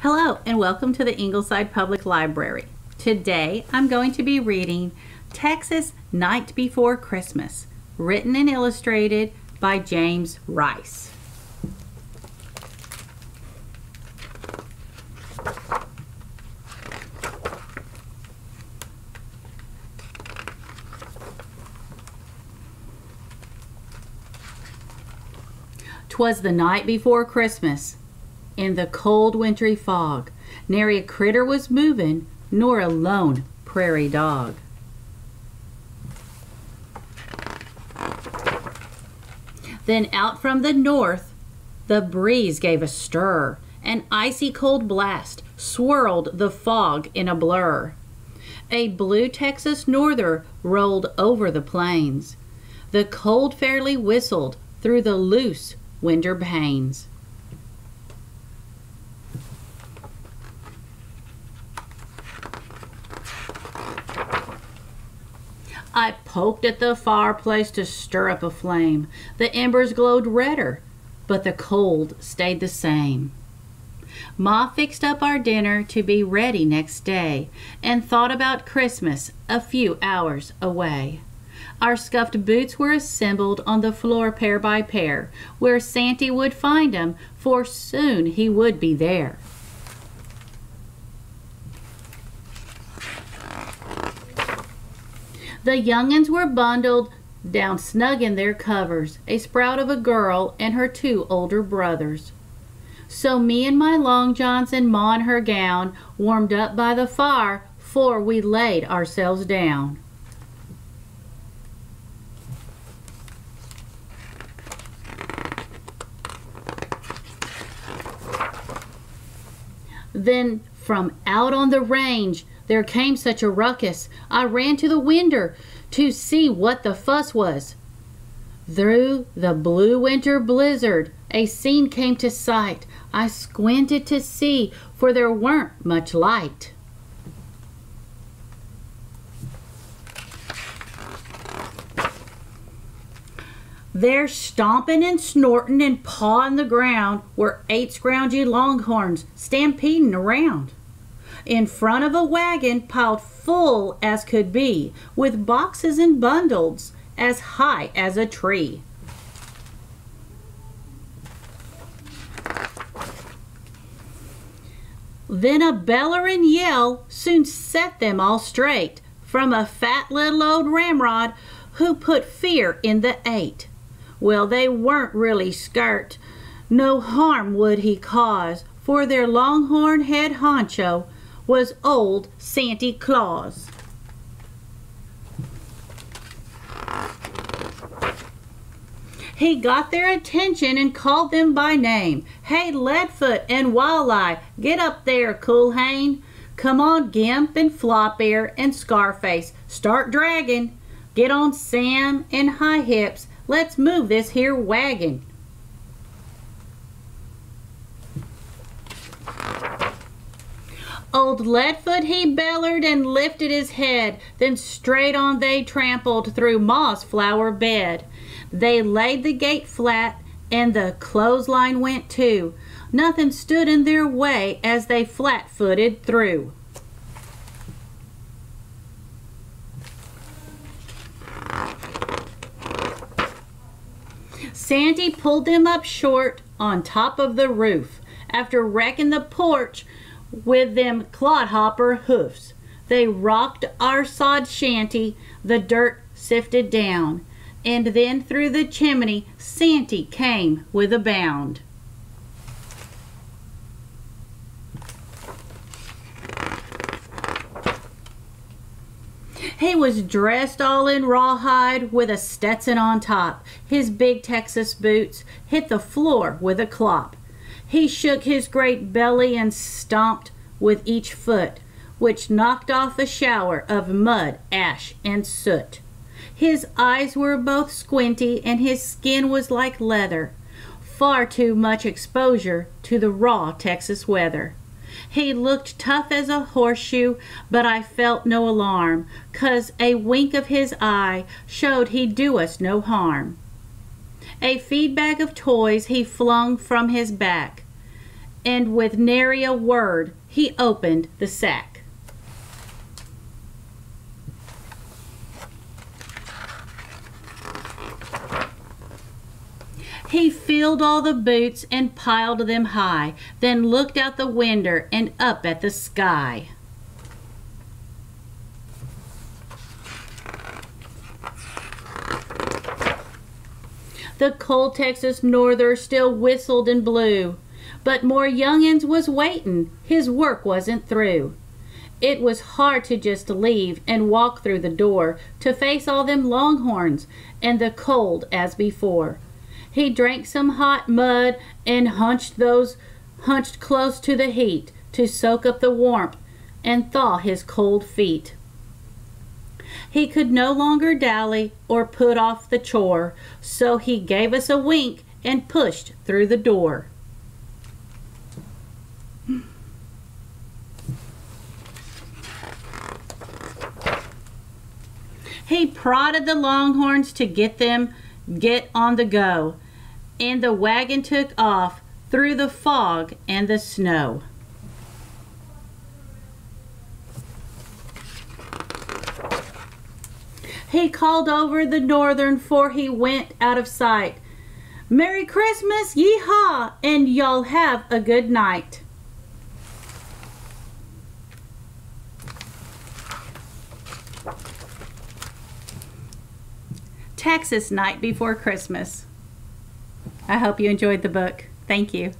Hello and welcome to the Ingleside Public Library. Today I'm going to be reading Texas Night Before Christmas, written and illustrated by James Rice. "'Twas the night before Christmas, in the cold wintry fog, nary a critter was moving, nor a lone prairie dog. Then out from the north the breeze gave a stir, an icy cold blast swirled the fog in a blur. A blue Texas norther rolled over the plains. The cold fairly whistled through the loose window panes. I poked at the fireplace to stir up a flame. The embers glowed redder, but the cold stayed the same. Ma fixed up our dinner to be ready next day, and thought about Christmas a few hours away. Our scuffed boots were assembled on the floor pair by pair, where Santy would find 'em, for soon he would be there. The young'uns were bundled down snug in their covers, a sprout of a girl and her two older brothers. So me and my long johns and Ma in her gown warmed up by the fire 'fore we laid ourselves down. Then from out on the range there came such a ruckus, I ran to the winder to see what the fuss was. Through the blue winter blizzard a scene came to sight. I squinted to see, for there weren't much light. There, stomping and snorting and pawing the ground, were 8 scroungy longhorns stampeding around. In front of a wagon piled full as could be, with boxes and bundles as high as a tree. Then a bellerin' yell soon set them all straight, from a fat little old ramrod who put fear in the 8. Well, they weren't really scart, no harm would he cause, for their longhorn head honcho was old Santy Claus. He got their attention and called them by name. "Hey, Leadfoot and Walleye, get up there, Culhane. Come on, Gimp and Flopear and Scarface, start dragging. Get on Sam and High Hips, let's move this here wagon." Old Leadfoot he bellered and lifted his head, then straight on they trampled through Ma's flower bed. They laid the gate flat and the clothesline went too. Nothing stood in their way as they flat-footed through. Santy pulled them up short on top of the roof, after wrecking the porch with them clodhopper hoofs. They rocked our sod shanty, the dirt sifted down, and then through the chimney Santy came with a bound. He was dressed all in rawhide with a Stetson on top. His big Texas boots hit the floor with a clop. He shook his great belly and stomped with each foot, which knocked off a shower of mud, ash, and soot. His eyes were both squinty and his skin was like leather, far too much exposure to the raw Texas weather. He looked tough as a horseshoe, but I felt no alarm, 'cause a wink of his eye showed he'd do us no harm. A feed bag of toys he flung from his back, and with nary a word he opened the sack. He filled all the boots and piled them high, then looked out the window and up at the sky. The cold Texas norther still whistled and blew, but more young'uns was waitin', his work wasn't through. It was hard to just leave and walk through the door to face all them longhorns and the cold as before. He drank some hot mud and hunched close to the heat to soak up the warmth and thaw his cold feet. He could no longer dally or put off the chore, so he gave us a wink and pushed through the door. He prodded the longhorns to get on the go, and the wagon took off through the fog and the snow. He called over the northern 'fore he went out of sight. "Merry Christmas, yee-haw, and y'all have a good night." Texas Night Before Christmas. I hope you enjoyed the book. Thank you.